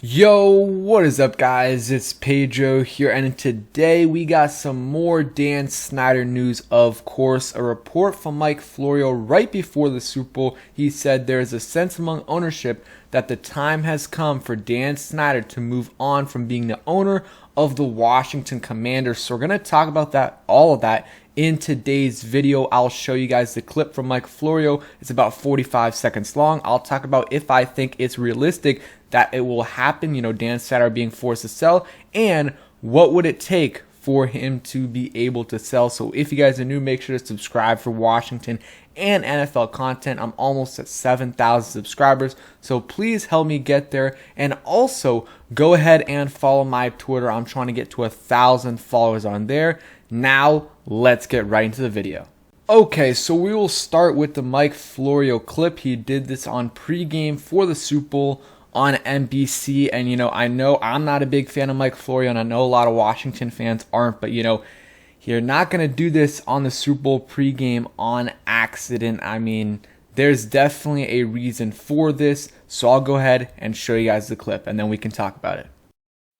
Yo, what is up guys? It's Pedro here, and today we got some more Dan Snyder news. Of course, a report from Florio right before the Super Bowl. He said there is a sense among ownership that the time has come for Dan Snyder to move on from being the owner of the Washington Commanders. So we're going to talk about all of that in today's video. I'll show you guys the clip from Florio. It's about 45 seconds long. I'll talk about if I think it's realistic that it will happen, Dan Snyder being forced to sell, and what would it take for him to be able to sell. So if you guys are new, make sure to subscribe for Washington and NFL content. I'm almost at 7,000 subscribers, so please help me get there. And also go ahead and follow my Twitter. I'm trying to get to 1,000 followers on there. Now let's get right into the video. Okay, so we will start with the Florio clip. He did this on pregame for the Super Bowl on NBC, and I know I'm not a big fan of Florio, and I know a lot of Washington fans aren't, but you're not going to do this on the Super Bowl pregame on accident. I mean, there's definitely a reason for this, so I'll go ahead and show you guys the clip, and then we can talk about it.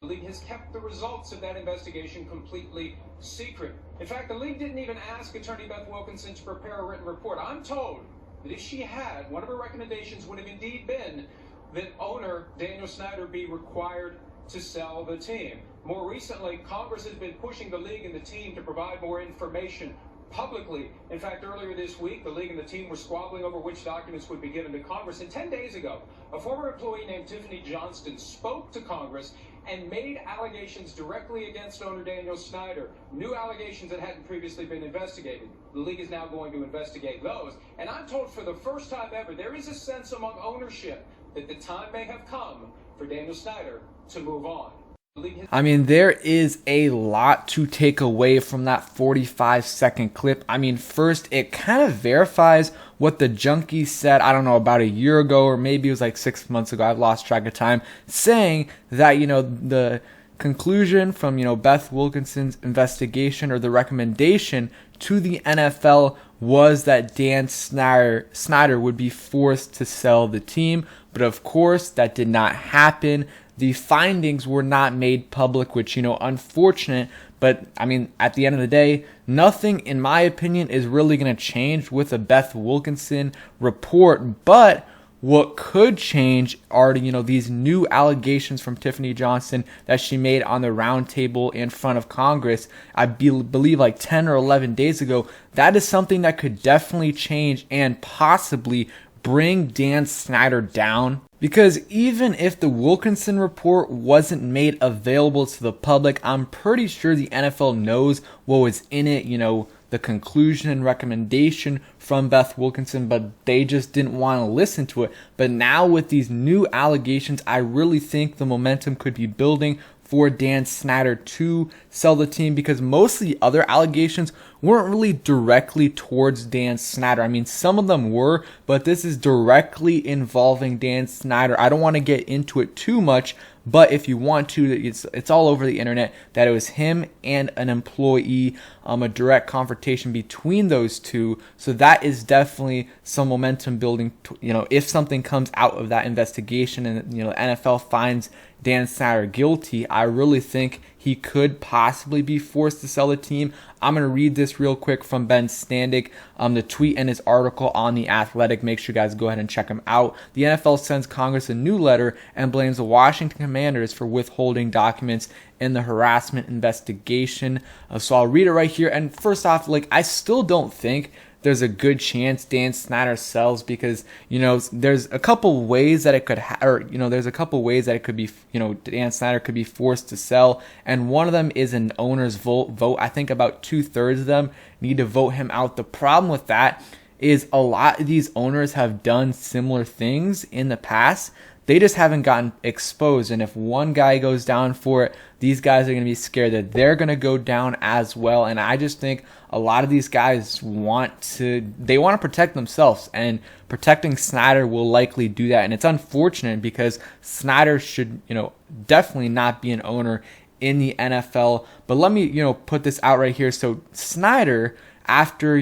The league has kept the results of that investigation completely secret. In fact, the league didn't even ask attorney Beth Wilkinson to prepare a written report. I'm told that if she had, one of her recommendations would have indeed been that owner Daniel Snyder be required to sell the team. More recently, Congress has been pushing the league and the team to provide more information publicly. In fact, earlier this week, the league and the team were squabbling over which documents would be given to Congress. And 10 days ago, a former employee named Tiffany Johnston spoke to Congress and made allegations directly against owner Daniel Snyder. New allegations that hadn't previously been investigated. The league is now going to investigate those. And I'm told for the first time ever, there is a sense among ownership that the time may have come for Daniel Snyder to move on. I mean, there is a lot to take away from that 45-second clip. I mean, first, it kind of verifies what the junkie said, I don't know, about a year ago, or maybe it was like 6 months ago, I've lost track of time, saying that, the conclusion from, Beth Wilkinson's investigation, or the recommendation to the NFL, was that Dan Snyder would be forced to sell the team. But of course, that did not happen. The findings were not made public, which, unfortunate. But, I mean, at the end of the day, nothing, in my opinion, is really going to change with a Beth Wilkinson report. But what could change are, these new allegations from Tiffany Johnston that she made on the round table in front of Congress, I believe like 10 or 11 days ago. That is something that could definitely change and possibly bring Dan Snyder down. Because even if the Wilkinson report wasn't made available to the public, I'm pretty sure the NFL knows what was in it, the conclusion and recommendation from Beth Wilkinson, but they just didn't want to listen to it. But now with these new allegations, I really think the momentum could be building for Dan Snyder to sell the team, because most of the other allegations weren't really directly towards Dan Snyder. I mean, some of them were, but this is directly involving Dan Snyder. I don't want to get into it too much, but if you want to, it's all over the internet that it was him and an employee, a direct confrontation between those two. So that is definitely some momentum building. If something comes out of that investigation and the NFL finds Dan Snyder guilty, I really think he could possibly be forced to sell the team. I'm going to read this real quick from Ben Standick, the tweet and his article on The Athletic. Make sure you guys go ahead and check him out. The NFL sends Congress a new letter and blames the Washington Commanders for withholding documents in the harassment investigation. So I'll read it right here. And first off, I still don't think there's a good chance Dan Snyder sells, because there's a couple ways that it could there's a couple ways that it could be, Dan Snyder could be forced to sell, and one of them is an owner's vote. I think about 2/3 of them need to vote him out. The problem with that is a lot of these owners have done similar things in the past. They just haven't gotten exposed, and if one guy goes down for it, these guys are going to be scared that they're going to go down as well. And I just think a lot of these guys want to protect themselves, and protecting Snyder will likely do that. And it's unfortunate, because Snyder should, definitely not be an owner in the NFL. But let me, put this out right here. So Snyder, after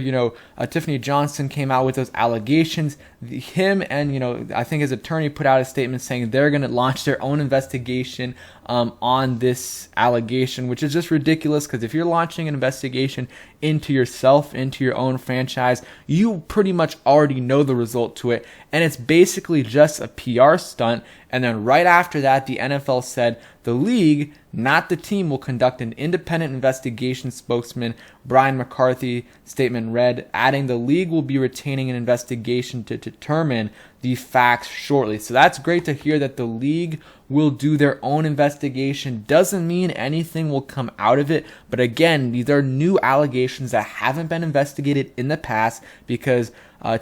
Tiffany Johnston came out with those allegations, him and, I think his attorney put out a statement saying they're going to launch their own investigation on this allegation, which is just ridiculous, because if you're launching an investigation into yourself, into your own franchise, you pretty much already know the result to it, and it's basically just a PR stunt. And then right after that, the NFL said the league, not the team, will conduct an independent investigation. Spokesman Brian McCarthy statement read, adding the league will be retaining an investigation to determine the facts shortly. So that's great to hear that the league will do their own investigation. Doesn't mean anything will come out of it, but again, these are new allegations that haven't been investigated in the past, because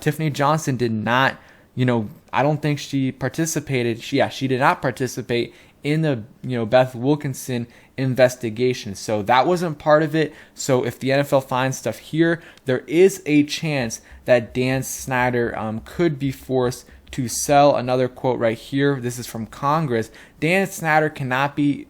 Tiffany Johnson did not, I don't think she participated. She did not participate in the Beth Wilkinson investigation, so that wasn't part of it. So if the NFL finds stuff here, there is a chance that Dan Snyder could be forced to sell. Another quote right here. This is from Congress. Dan Snyder cannot be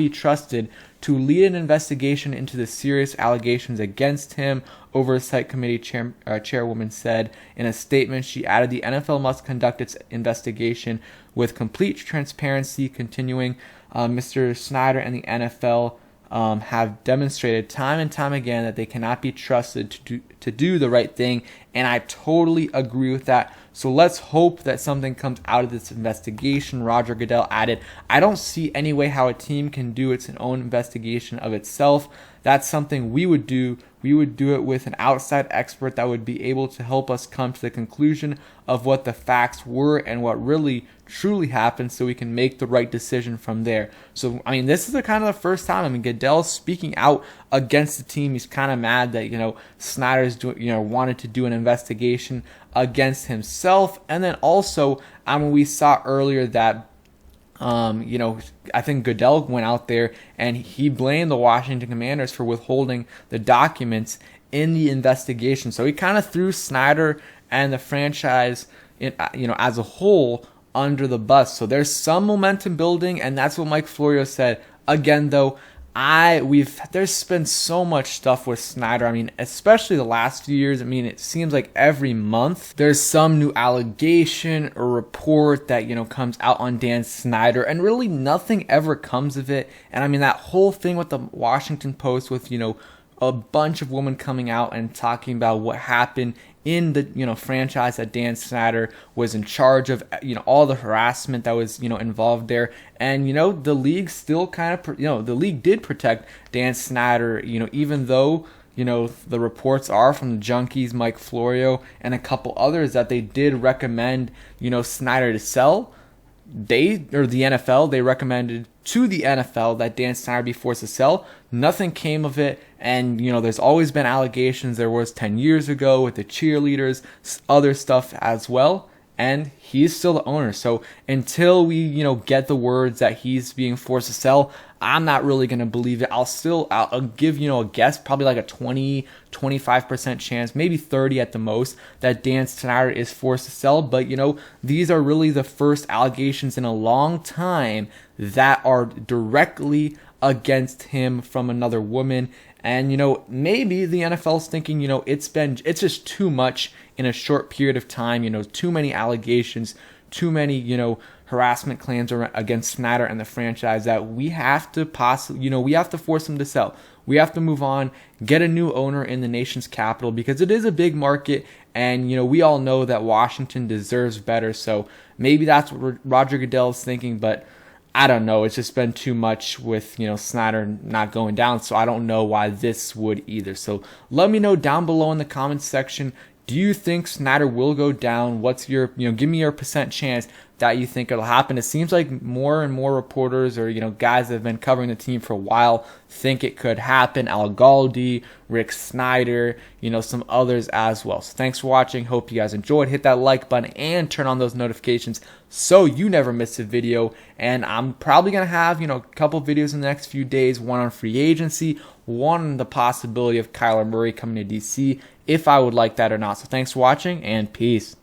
trusted to lead an investigation into the serious allegations against him, Oversight Committee chairwoman said in a statement. She added the NFL must conduct its investigation with complete transparency. Continuing, Mr. Snyder and the NFL have demonstrated time and time again that they cannot be trusted to do the right thing, and I totally agree with that. So let's hope that something comes out of this investigation. Roger Goodell added, I don't see any way how a team can do its own investigation of itself. That's something we would do. We would do it with an outside expert that would be able to help us come to the conclusion of what the facts were and what really truly happened, so we can make the right decision from there. So, this is the kind of the first time. Goodell's speaking out against the team. He's kind of mad that, Snyder's wanted to do an investigation against himself. And then also, we saw earlier that I think Goodell went out there and he blamed the Washington Commanders for withholding the documents in the investigation. So he kind of threw Snyder and the franchise, as a whole, under the bus. So there's some momentum building, and that's what Mike Florio said. Again, though, there's been so much stuff with Snyder. Especially the last few years. It seems like every month there's some new allegation or report that, comes out on Dan Snyder, and really nothing ever comes of it. And that whole thing with the Washington Post with, a bunch of women coming out and talking about what happened in the franchise that Dan Snyder was in charge of, all the harassment that was involved there. And the league still kind of the league did protect Dan Snyder, even though the reports are from the Junkies, Mike Florio, and a couple others that they did recommend Snyder to sell. The NFL, they recommended to the NFL that Dan Snyder be forced to sell. Nothing came of it, and there's always been allegations. There was 10 years ago with the cheerleaders, other stuff as well, and he's still the owner. So until we get the words that he's being forced to sell, I'm not really going to believe it. I'll give a guess, probably like a 20-25% chance, maybe 30 at the most, that Dan Snyder is forced to sell. But these are really the first allegations in a long time that are directly against him from another woman. And maybe the NFL's thinking, it's just too much in a short period of time. Too many allegations, too many harassment claims against Snyder and the franchise, that we have to we have to force him to sell. We have to move on, get a new owner in the nation's capital, because it is a big market, and we all know that Washington deserves better. So maybe that's what Roger Goodell is thinking, but I don't know. It's just been too much with, Snyder not going down, so I don't know why this would either. So let me know down below in the comments section. Do you think Snyder will go down? What's your, give me your percent chance that you think it'll happen. It seems like more and more reporters or, guys that have been covering the team for a while think it could happen. Al Galdi, Rick Snyder, some others as well. So thanks for watching. Hope you guys enjoyed. Hit that like button and turn on those notifications so you never miss a video. And I'm probably going to have, a couple videos in the next few days, one on free agency, one on the possibility of Kyler Murray coming to DC, if I would like that or not. So thanks for watching, and peace.